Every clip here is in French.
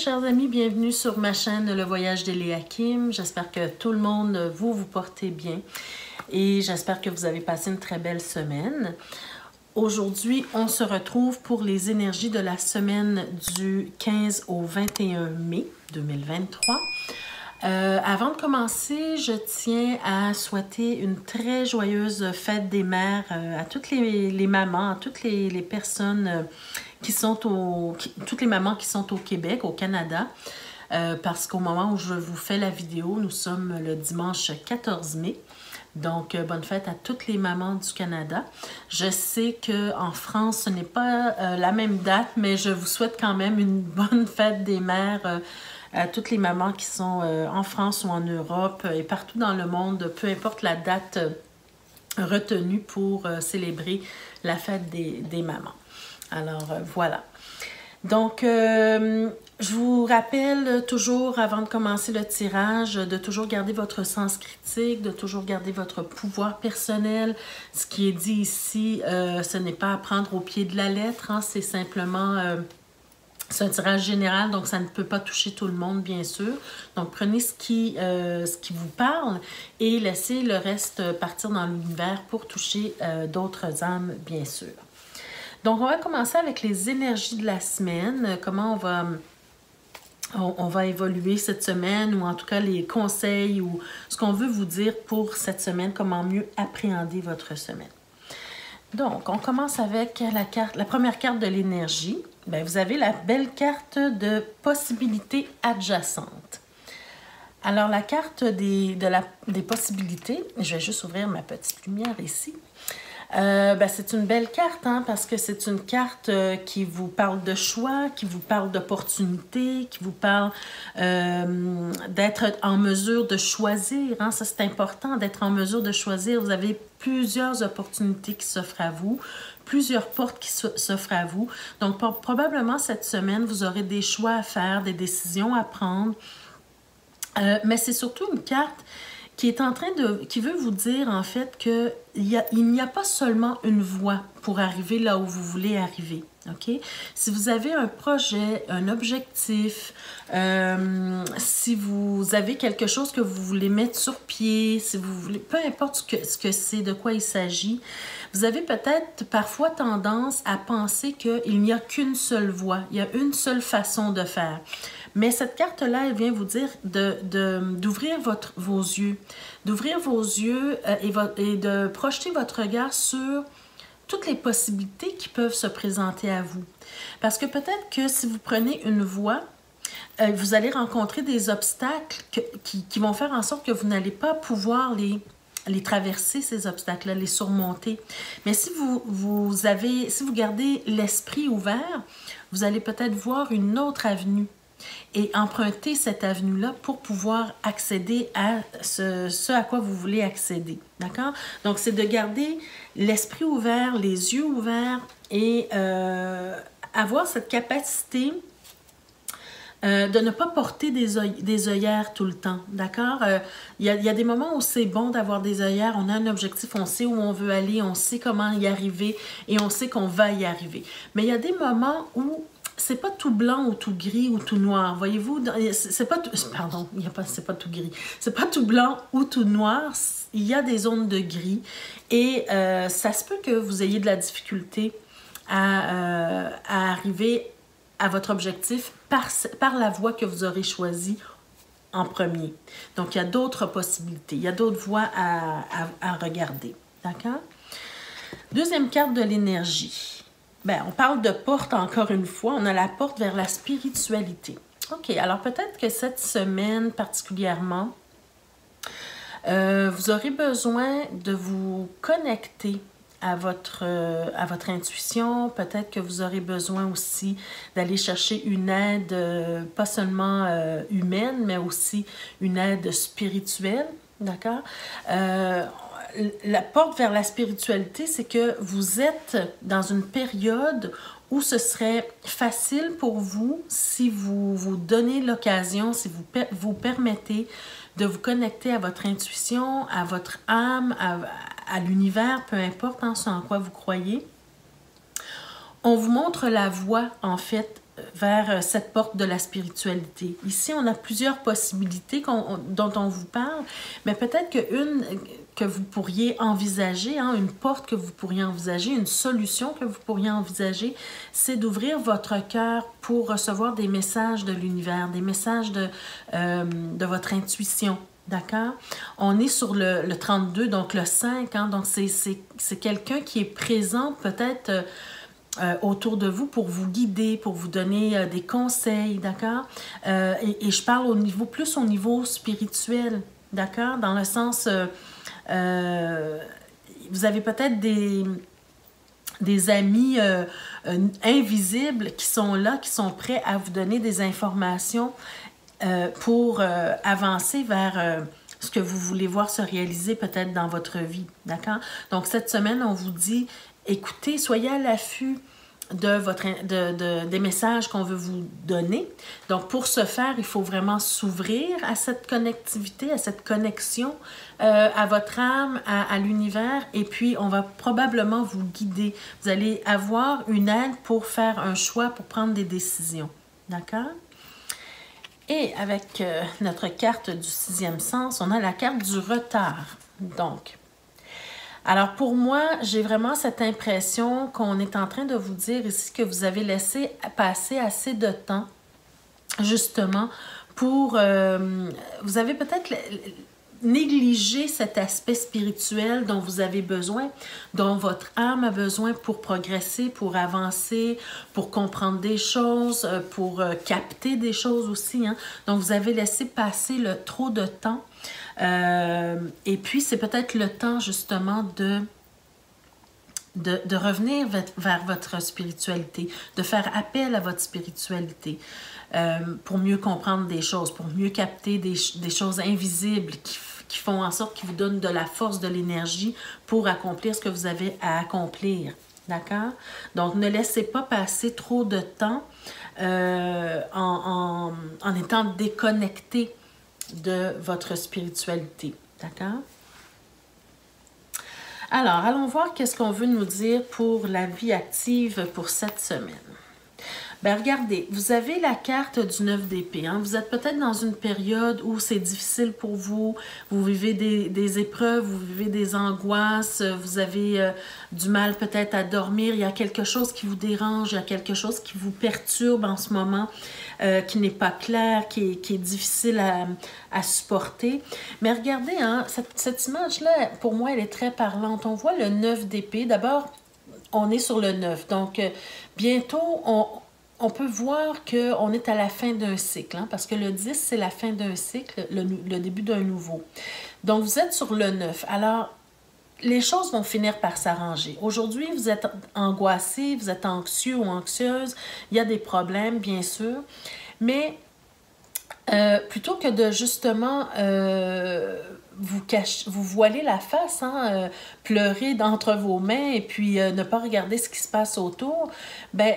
chers amis, bienvenue sur ma chaîne Le Voyage d'Eliakim. J'espère que tout le monde, vous portez bien et j'espère que vous avez passé une très belle semaine. Aujourd'hui, on se retrouve pour les énergies de la semaine du 15 au 21 mai 2023. Avant de commencer, je tiens à souhaiter une très joyeuse fête des mères à toutes les mamans, à toutes les personnes toutes les mamans qui sont au Québec, au Canada, parce qu'au moment où je vous fais la vidéo, nous sommes le dimanche 14 mai. Donc, bonne fête à toutes les mamans du Canada. Je sais qu'en France, ce n'est pas la même date, mais je vous souhaite quand même une bonne fête des mères à toutes les mamans qui sont en France ou en Europe et partout dans le monde, peu importe la date retenue pour célébrer la fête des mamans. Alors, voilà. Donc, je vous rappelle toujours, avant de commencer le tirage, de toujours garder votre sens critique, de toujours garder votre pouvoir personnel. Ce qui est dit ici, ce n'est pas à prendre au pied de la lettre, hein, c'est simplement... c'est un tirage général, donc ça ne peut pas toucher tout le monde, bien sûr. Donc, prenez ce qui vous parle et laissez le reste partir dans l'univers pour toucher d'autres âmes, bien sûr. Donc, on va commencer avec les énergies de la semaine, comment on va évoluer cette semaine, ou en tout cas les conseils, ou ce qu'on veut vous dire pour cette semaine, comment mieux appréhender votre semaine. Donc, on commence avec la première carte de l'énergie. Bien, vous avez la belle carte de possibilités adjacentes. Alors, la carte des possibilités, je vais juste ouvrir ma petite lumière ici. C'est une belle carte, hein, parce que c'est une carte qui vous parle de choix, qui vous parle d'opportunités, qui vous parle d'être en mesure de choisir. Hein, ça, c'est important d'être en mesure de choisir. Vous avez plusieurs opportunités qui s'offrent à vous, plusieurs portes qui s'offrent à vous. Donc, probablement, cette semaine, vous aurez des choix à faire, des décisions à prendre. Mais c'est surtout une carte qui veut vous dire en fait qu'il n'y a pas seulement une voie pour arriver là où vous voulez arriver. OK? Si vous avez un projet, un objectif, si vous avez quelque chose que vous voulez mettre sur pied, si vous voulez, peu importe ce que c'est, de quoi il s'agit, vous avez peut-être parfois tendance à penser qu'il n'y a qu'une seule voie, il y a une seule façon de faire. Mais cette carte-là, elle vient vous dire d'ouvrir vos yeux, et de projeter votre regard sur toutes les possibilités qui peuvent se présenter à vous. Parce que peut-être que si vous prenez une voie, vous allez rencontrer des obstacles qui vont faire en sorte que vous n'allez pas pouvoir les traverser, ces obstacles-là, les surmonter. Mais si vous gardez l'esprit ouvert, vous allez peut-être voir une autre avenue et emprunter cette avenue-là pour pouvoir accéder à ce à quoi vous voulez accéder. D'accord? Donc, c'est de garder l'esprit ouvert, les yeux ouverts et avoir cette capacité de ne pas porter des œillères tout le temps, d'accord? Il y a des moments où c'est bon d'avoir des œillères, on a un objectif, on sait où on veut aller, on sait comment y arriver et on sait qu'on va y arriver. Mais il y a des moments où c'est pas tout blanc ou tout gris ou tout noir. Voyez-vous, c'est pas tout gris. C'est pas tout blanc ou tout noir. Il y a des zones de gris et ça se peut que vous ayez de la difficulté à arriver à votre objectif par la voie que vous aurez choisie en premier. Donc, il y a d'autres possibilités. Il y a d'autres voies à regarder. D'accord? Deuxième carte de l'énergie. Bien, on parle de porte encore une fois. On a la porte vers la spiritualité. OK, alors peut-être que cette semaine particulièrement, vous aurez besoin de vous connecter à votre intuition. Peut-être que vous aurez besoin aussi d'aller chercher une aide, pas seulement humaine, mais aussi une aide spirituelle. D'accord? La porte vers la spiritualité, c'est que vous êtes dans une période où ce serait facile pour vous si vous vous donnez l'occasion, si vous permettez de vous connecter à votre intuition, à votre âme, à l'univers, peu importe ce en quoi vous croyez. On vous montre la voie, en fait, vers cette porte de la spiritualité. Ici, on a plusieurs possibilités dont on vous parle, mais peut-être qu'une que vous pourriez envisager, hein, une porte que vous pourriez envisager, une solution que vous pourriez envisager, c'est d'ouvrir votre cœur pour recevoir des messages de l'univers, des messages de votre intuition. D'accord? On est sur le 32, donc le 5, hein, donc c'est quelqu'un qui est présent peut-être autour de vous pour vous guider, pour vous donner des conseils, d'accord? Et je parle plus au niveau spirituel, d'accord? Dans le sens, vous avez peut-être des amis invisibles qui sont là, qui sont prêts à vous donner des informations pour avancer vers ce que vous voulez voir se réaliser peut-être dans votre vie, d'accord? Donc, cette semaine, on vous dit, écoutez, soyez à l'affût des messages qu'on veut vous donner. Donc, pour ce faire, il faut vraiment s'ouvrir à cette connectivité, à cette connexion à votre âme, à l'univers, et puis on va probablement vous guider. Vous allez avoir une aide pour faire un choix, pour prendre des décisions. D'accord? Et avec notre carte du 6e sens, on a la carte du retard. Donc, alors pour moi, j'ai vraiment cette impression qu'on est en train de vous dire ici que vous avez laissé passer assez de temps, justement, pour... vous avez peut-être négligé cet aspect spirituel dont vous avez besoin, dont votre âme a besoin pour progresser, pour avancer, pour comprendre des choses, pour capter des choses aussi, hein. Donc, vous avez laissé passer trop de temps. Et puis, c'est peut-être le temps, justement, de revenir vers votre spiritualité, de faire appel à votre spiritualité pour mieux comprendre des choses, pour mieux capter des choses invisibles qui font en sorte qu'ils vous donnent de la force, de l'énergie pour accomplir ce que vous avez à accomplir. D'accord? Donc, ne laissez pas passer trop de temps en étant déconnecté de votre spiritualité. D'accord? Alors, allons voir qu'est-ce qu'on veut nous dire pour la vie active pour cette semaine. Bien, regardez, vous avez la carte du 9 d'épée. Hein? Vous êtes peut-être dans une période où c'est difficile pour vous. Vous vivez des épreuves, vous vivez des angoisses, vous avez du mal peut-être à dormir. Il y a quelque chose qui vous dérange, il y a quelque chose qui vous perturbe en ce moment, qui n'est pas clair, qui est difficile à supporter. Mais regardez, hein, cette image-là, pour moi, elle est très parlante. On voit le 9 d'épée. D'abord, on est sur le 9. Donc, bientôt, on peut voir qu'on est à la fin d'un cycle, hein, parce que le 10, c'est la fin d'un cycle, le début d'un nouveau. Donc, vous êtes sur le 9. Alors, les choses vont finir par s'arranger. Aujourd'hui, vous êtes angoissé, vous êtes anxieux ou anxieuse. Il y a des problèmes, bien sûr. Mais plutôt que de justement vous voiler la face, hein, pleurer d'entre vos mains et puis ne pas regarder ce qui se passe autour, ben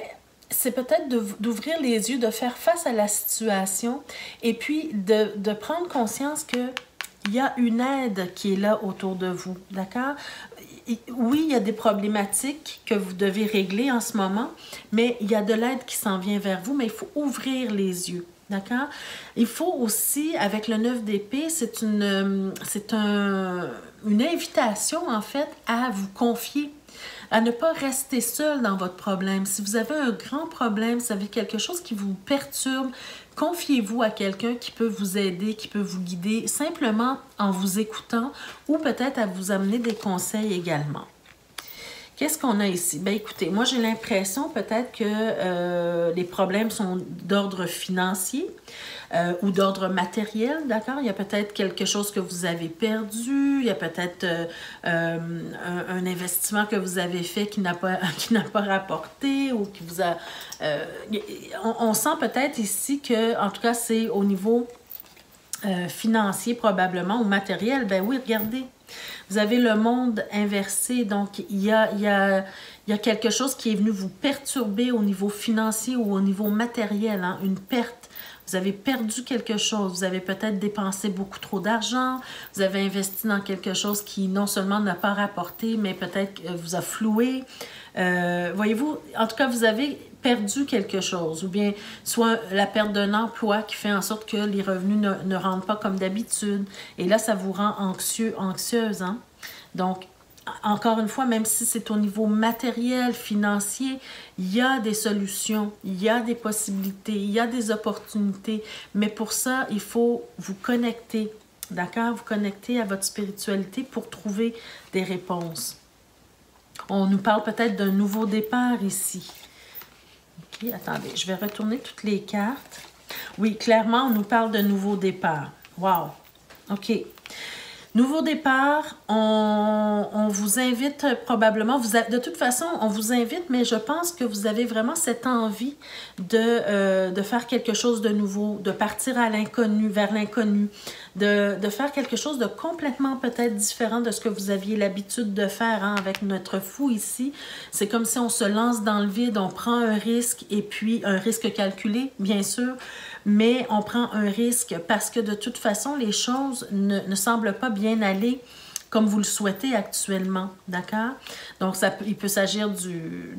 c'est peut-être d'ouvrir les yeux, de faire face à la situation et puis de prendre conscience que il y a une aide qui est là autour de vous, d'accord? Oui, il y a des problématiques que vous devez régler en ce moment, mais il y a de l'aide qui s'en vient vers vous, mais il faut ouvrir les yeux, d'accord? Il faut aussi, avec le 9 d'épée, c'est une invitation, en fait, à vous confier, à ne pas rester seul dans votre problème. Si vous avez un grand problème, si vous avez quelque chose qui vous perturbe, confiez-vous à quelqu'un qui peut vous aider, qui peut vous guider, simplement en vous écoutant ou peut-être à vous amener des conseils également. Qu'est-ce qu'on a ici? Bien, écoutez, moi, j'ai l'impression peut-être que les problèmes sont d'ordre financier ou d'ordre matériel, d'accord? Il y a peut-être quelque chose que vous avez perdu, il y a peut-être un investissement que vous avez fait qui n'a pas rapporté ou qui vous a... on sent peut-être ici que, en tout cas, c'est au niveau financier probablement ou matériel. Ben oui, regardez. Vous avez le monde inversé, donc il y a quelque chose qui est venu vous perturber au niveau financier ou au niveau matériel, hein, une perte. Vous avez perdu quelque chose, vous avez peut-être dépensé beaucoup trop d'argent, vous avez investi dans quelque chose qui non seulement n'a pas rapporté, mais peut-être vous a floué. Voyez-vous, en tout cas, vous avez perdu quelque chose, ou bien soit la perte d'un emploi qui fait en sorte que les revenus ne rentrent pas comme d'habitude. Et là, ça vous rend anxieux, anxieuse, hein? Donc, encore une fois, même si c'est au niveau matériel, financier, il y a des solutions, il y a des possibilités, il y a des opportunités. Mais pour ça, il faut vous connecter, d'accord? Vous connecter à votre spiritualité pour trouver des réponses. On nous parle peut-être d'un nouveau départ ici. OK, attendez, je vais retourner toutes les cartes. Oui, clairement, on nous parle de nouveau départ. Wow! OK. Nouveau départ, on vous invite probablement, de toute façon, on vous invite, mais je pense que vous avez vraiment cette envie de faire quelque chose de nouveau, de partir à l'inconnu, vers l'inconnu, de faire quelque chose de complètement peut-être différent de ce que vous aviez l'habitude de faire, hein, avec notre fou ici. C'est comme si on se lance dans le vide, on prend un risque, et puis un risque calculé, bien sûr, mais on prend un risque parce que de toute façon, les choses ne semblent pas bien aller comme vous le souhaitez actuellement, d'accord? Donc, il peut s'agir du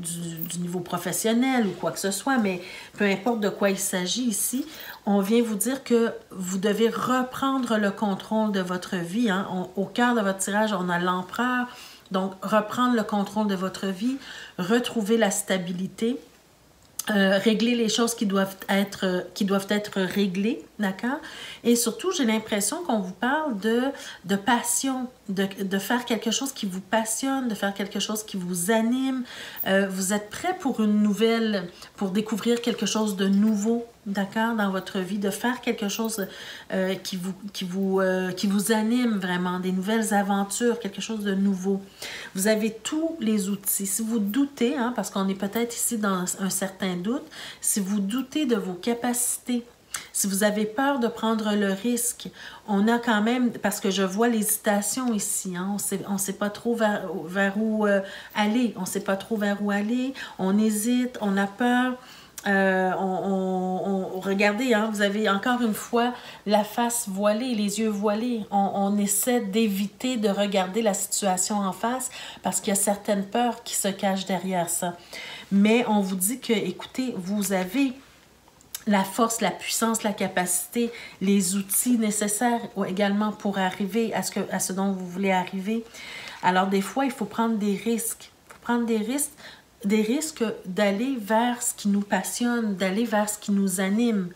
niveau professionnel ou quoi que ce soit, mais peu importe de quoi il s'agit ici, on vient vous dire que vous devez reprendre le contrôle de votre vie, hein? Au cœur de votre tirage, on a l'empereur, donc reprendre le contrôle de votre vie, retrouver la stabilité, régler les choses qui doivent être réglées, d'accord? Et surtout, j'ai l'impression qu'on vous parle de passion, de faire quelque chose qui vous passionne, de faire quelque chose qui vous anime. Vous êtes prêt pour découvrir quelque chose de nouveau, d'accord, dans votre vie, de faire quelque chose qui vous anime vraiment, des nouvelles aventures, quelque chose de nouveau. Vous avez tous les outils. Si vous doutez, hein, parce qu'on est peut-être ici dans un certain doute, si vous doutez de vos capacités, si vous avez peur de prendre le risque, on a quand même, parce que je vois l'hésitation ici, hein, on sait pas trop vers où aller, on sait pas trop vers où aller, on hésite, on a peur. Regardez, hein, vous avez encore une fois la face voilée, les yeux voilés. On essaie d'éviter de regarder la situation en face parce qu'il y a certaines peurs qui se cachent derrière ça. Mais on vous dit que, écoutez, vous avez la force, la puissance, la capacité, les outils nécessaires également pour arriver à ce dont vous voulez arriver. Alors, des fois, il faut prendre des risques. Il faut prendre des risques d'aller vers ce qui nous passionne, d'aller vers ce qui nous anime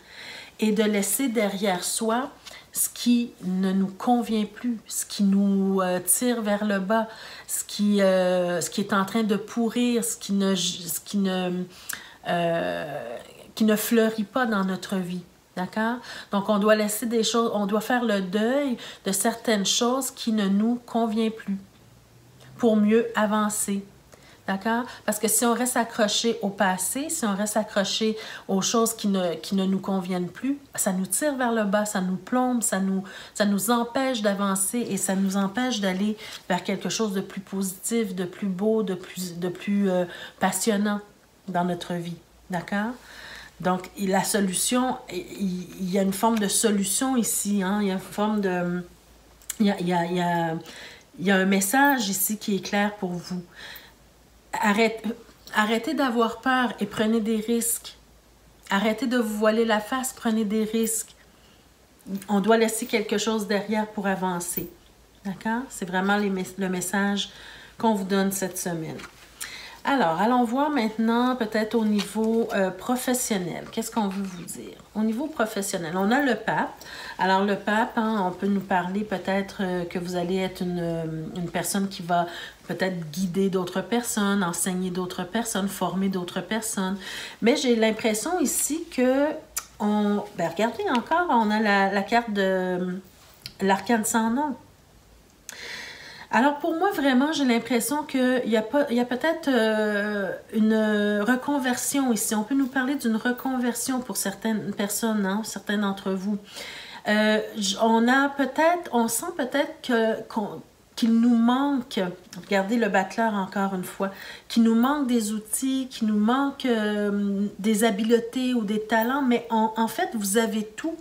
et de laisser derrière soi ce qui ne nous convient plus, ce qui nous tire vers le bas, ce qui est en train de pourrir, ce qui ne fleurit pas dans notre vie. D'accord? Donc, on doit laisser des choses, on doit faire le deuil de certaines choses qui ne nous conviennent plus pour mieux avancer. D'accord? Parce que si on reste accroché au passé, si on reste accroché aux choses qui ne nous conviennent plus, ça nous tire vers le bas, ça nous plombe, ça nous empêche d'avancer et ça nous empêche d'aller vers quelque chose de plus positif, de plus beau, de plus passionnant dans notre vie. D'accord? Donc, la solution, il y a une forme de solution ici, hein? Il y a une forme de... Il y a un message ici qui est clair pour vous. Arrêtez d'avoir peur et prenez des risques. Arrêtez de vous voiler la face, prenez des risques. On doit laisser quelque chose derrière pour avancer. D'accord? C'est vraiment le message qu'on vous donne cette semaine. Alors, allons voir maintenant peut-être au niveau professionnel. Qu'est-ce qu'on veut vous dire? Au niveau professionnel, on a le pape. Alors, le pape, hein, on peut nous parler peut-être que vous allez être une personne qui va peut-être guider d'autres personnes, enseigner d'autres personnes, former d'autres personnes. Mais j'ai l'impression ici que regardez encore, on a la carte de l'arcane sans nom. Alors, pour moi, vraiment, j'ai l'impression qu'il y a peut-être une reconversion ici. On peut nous parler d'une reconversion pour certaines personnes, hein, certains d'entre vous. On sent peut-être qu'il nous manque, regardez le battleur encore une fois, qu'il nous manque des outils, qu'il nous manque des habiletés ou des talents, mais en fait, vous avez tout.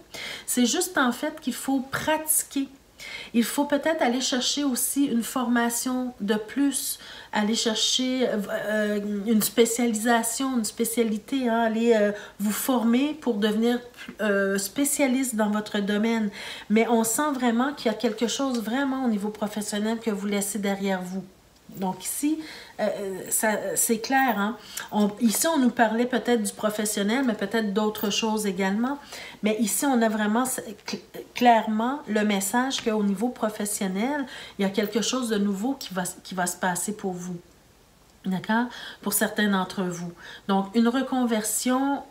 C'est juste en fait qu'il faut pratiquer. Il faut peut-être aller chercher aussi une formation de plus, aller chercher une spécialisation, une spécialité, hein, aller vous former pour devenir spécialiste dans votre domaine. Mais on sent vraiment qu'il y a quelque chose vraiment au niveau professionnel que vous laissez derrière vous. Donc ici, c'est clair, hein? Ici, on nous parlait peut-être du professionnel, mais peut-être d'autres choses également. Mais ici, on a vraiment clairement le message qu'au niveau professionnel, il y a quelque chose de nouveau qui va se passer pour vous. D'accord? Pour certains d'entre vous. Donc, une reconversion,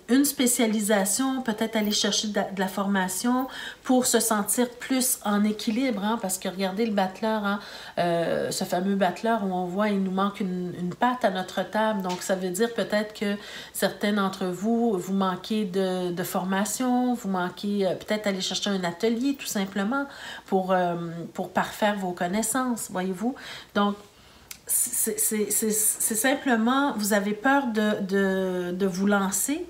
une spécialisation, peut-être aller chercher de la formation pour se sentir plus en équilibre, hein, parce que regardez le battleur, hein, ce fameux battleur où on voit il nous manque une patte à notre table, donc ça veut dire peut-être que certains d'entre vous, vous manquez de formation, vous manquez peut-être aller chercher un atelier tout simplement pour parfaire vos connaissances, voyez-vous. Donc, c'est simplement, vous avez peur de vous lancer,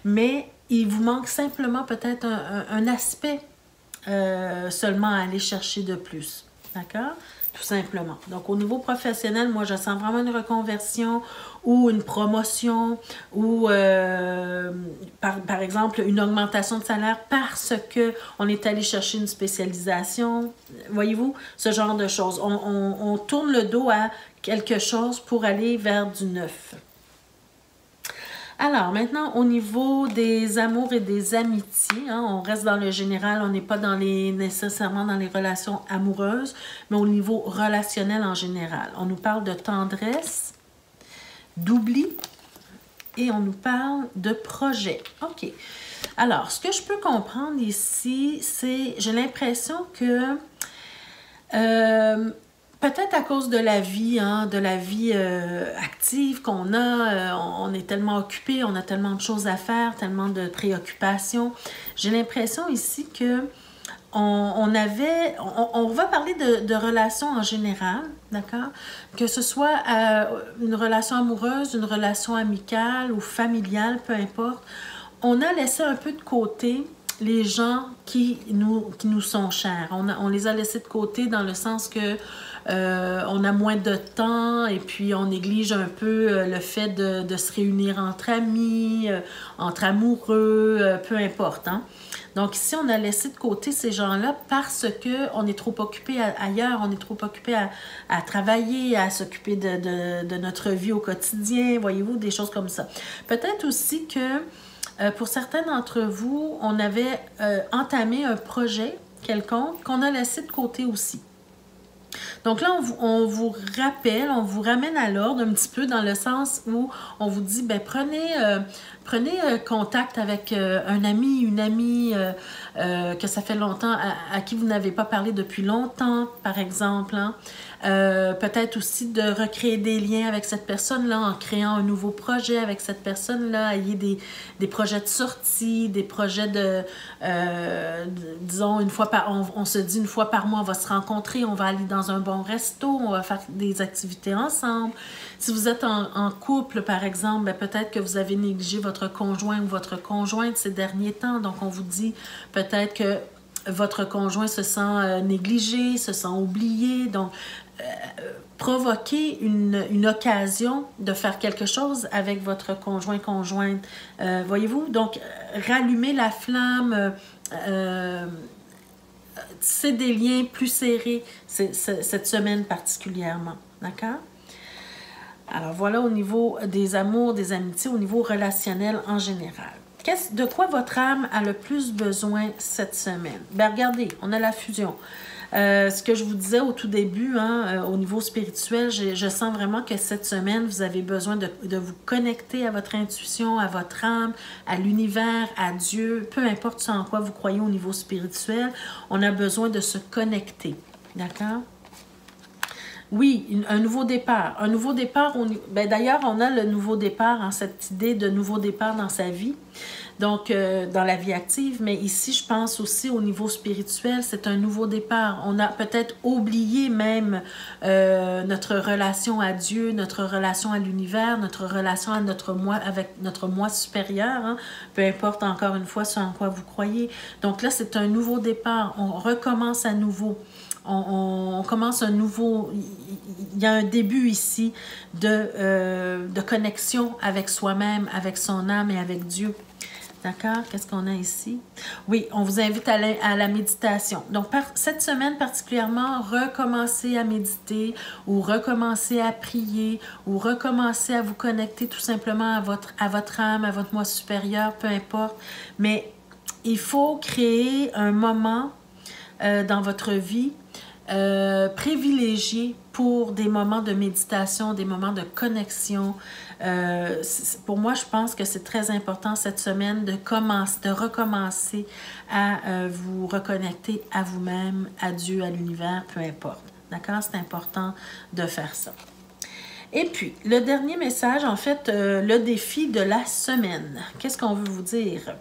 mais il vous manque simplement peut-être un aspect seulement à aller chercher de plus. D'accord? Tout simplement. Donc, au niveau professionnel, moi, je sens vraiment une reconversion ou une promotion ou, par exemple, une augmentation de salaire parce qu'on est allé chercher une spécialisation. Voyez-vous, ce genre de choses. On tourne le dos à quelque chose pour aller vers du neuf. Alors, maintenant, au niveau des amours et des amitiés, hein, on reste dans le général, on n'est pas nécessairement dans les relations amoureuses, mais au niveau relationnel en général. On nous parle de tendresse, d'oubli et on nous parle de projet. OK. Alors, ce que je peux comprendre ici, c'est, j'ai l'impression que peut-être à cause de la vie, hein, active qu'on a, on est tellement occupé, on a tellement de choses à faire, tellement de préoccupations. J'ai l'impression ici que on va parler de relations en général, d'accord? Que ce soit une relation amoureuse, une relation amicale ou familiale, peu importe. On a laissé un peu de côté les gens qui nous sont chers. On les a laissés de côté dans le sens que on a moins de temps et puis on néglige un peu le fait de se réunir entre amis, entre amoureux, peu importe. Hein? Donc ici, on a laissé de côté ces gens-là parce qu'on est trop occupé ailleurs, on est trop occupé à travailler, à s'occuper de notre vie au quotidien, voyez-vous, des choses comme ça. Peut-être aussi que pour certains d'entre vous, on avait entamé un projet quelconque qu'on a laissé de côté aussi. Donc là, on vous rappelle, on vous ramène à l'ordre un petit peu dans le sens où on vous dit, ben prenez contact avec un ami, une amie que ça fait longtemps, à qui vous n'avez pas parlé depuis longtemps, par exemple. Hein? Peut-être aussi de recréer des liens avec cette personne-là en créant un nouveau projet avec cette personne-là, ayez des projets de sortie, des projets disons, on se dit une fois par mois, on va se rencontrer, on va aller dans un bon resto, on va faire des activités ensemble. Si vous êtes en couple, par exemple, peut-être que vous avez négligé votre conjoint ou votre conjointe ces derniers temps, donc on vous dit peut-être que votre conjoint se sent négligé, se sent oublié, donc provoquer une occasion de faire quelque chose avec votre conjointe. Voyez-vous? Donc, rallumer la flamme, tisser des liens plus serrés cette semaine particulièrement. D'accord? Alors, voilà au niveau des amours, des amitiés, au niveau relationnel en général. De quoi votre âme a le plus besoin cette semaine? Bien, regardez, on a la fusion. Ce que je vous disais au tout début, hein, au niveau spirituel, je sens vraiment que cette semaine, vous avez besoin de vous connecter à votre intuition, à votre âme, à l'univers, à Dieu, peu importe en quoi vous croyez au niveau spirituel, on a besoin de se connecter. D'accord? Oui, un nouveau départ. Un nouveau départ, d'ailleurs, on a le nouveau départ, hein, cette idée de nouveau départ dans sa vie. Donc, dans la vie active, mais ici, je pense aussi au niveau spirituel, c'est un nouveau départ. On a peut-être oublié même notre relation à Dieu, notre relation à l'univers, notre relation à notre moi, avec notre moi supérieur, hein, peu importe encore une fois ce en quoi vous croyez. Donc là, c'est un nouveau départ. On recommence à nouveau. On commence un nouveau... Il y a un début ici de connexion avec soi-même, avec son âme et avec Dieu. D'accord? Qu'est-ce qu'on a ici? Oui, on vous invite à la méditation. Donc, cette semaine particulièrement, recommencez à méditer ou recommencez à prier ou recommencez à vous connecter tout simplement à votre âme, à votre moi supérieur, peu importe. Mais il faut créer un moment dans votre vie privilégié pour des moments de méditation, des moments de connexion. Pour moi, je pense que c'est très important cette semaine de recommencer à vous reconnecter à vous-même, à Dieu, à l'univers, peu importe. D'accord? C'est important de faire ça. Et puis, le dernier message, en fait, le défi de la semaine. Qu'est-ce qu'on veut vous dire?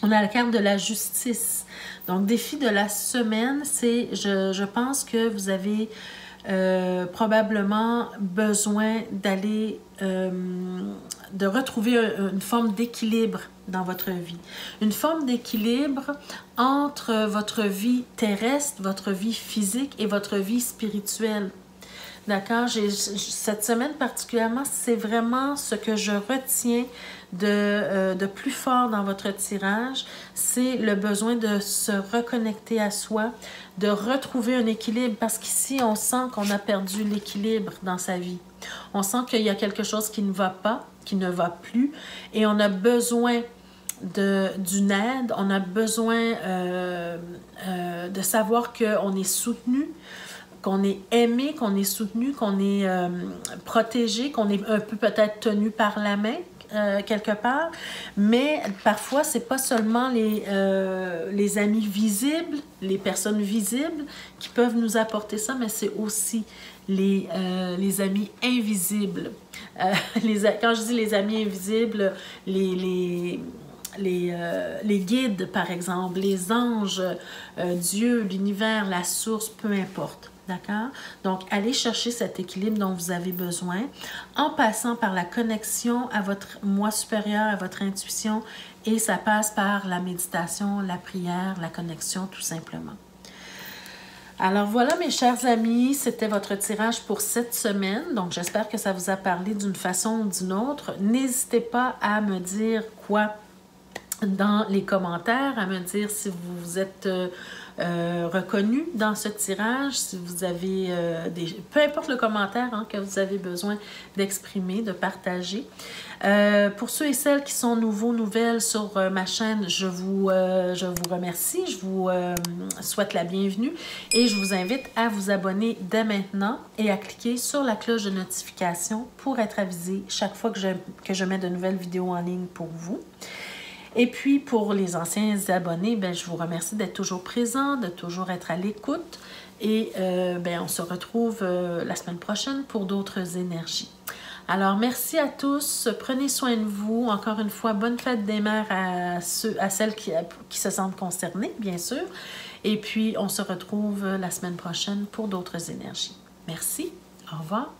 On a la carte de la justice. Donc, défi de la semaine, c'est, je pense que vous avez probablement besoin d'aller, de retrouver une forme d'équilibre dans votre vie. Une forme d'équilibre entre votre vie terrestre, votre vie physique et votre vie spirituelle. D'accord? Cette semaine particulièrement, c'est vraiment ce que je retiens de plus fort dans votre tirage, c'est le besoin de se reconnecter à soi, de retrouver un équilibre, parce qu'ici, on sent qu'on a perdu l'équilibre dans sa vie. On sent qu'il y a quelque chose qui ne va pas, qui ne va plus, et on a besoin d'une aide, on a besoin de savoir qu'on est soutenu, qu'on est aimé, qu'on est soutenu, qu'on est protégé, qu'on est un peu peut-être tenu par la main quelque part. Mais parfois, c'est pas seulement les amis visibles, les personnes visibles qui peuvent nous apporter ça, mais c'est aussi les amis invisibles. Quand je dis les amis invisibles, les guides, par exemple, les anges, Dieu, l'univers, la source, peu importe. D'accord? Donc, allez chercher cet équilibre dont vous avez besoin en passant par la connexion à votre moi supérieur, à votre intuition, et ça passe par la méditation, la prière, la connexion, tout simplement. Alors voilà, mes chers amis, c'était votre tirage pour cette semaine. Donc, j'espère que ça vous a parlé d'une façon ou d'une autre. N'hésitez pas à me dire quoi dans les commentaires, à me dire si vous êtes reconnu dans ce tirage, si vous avez peu importe le commentaire hein, que vous avez besoin d'exprimer, de partager. Pour ceux et celles qui sont nouvelles sur ma chaîne, je vous remercie, je vous souhaite la bienvenue et je vous invite à vous abonner dès maintenant et à cliquer sur la cloche de notification pour être avisé chaque fois que je mets de nouvelles vidéos en ligne pour vous. Et puis, pour les anciens abonnés, ben, je vous remercie d'être toujours présents, de toujours être à l'écoute. Et ben, on se retrouve la semaine prochaine pour d'autres énergies. Alors, merci à tous. Prenez soin de vous. Encore une fois, bonne fête des mères à celles qui se sentent concernées, bien sûr. Et puis, on se retrouve la semaine prochaine pour d'autres énergies. Merci. Au revoir.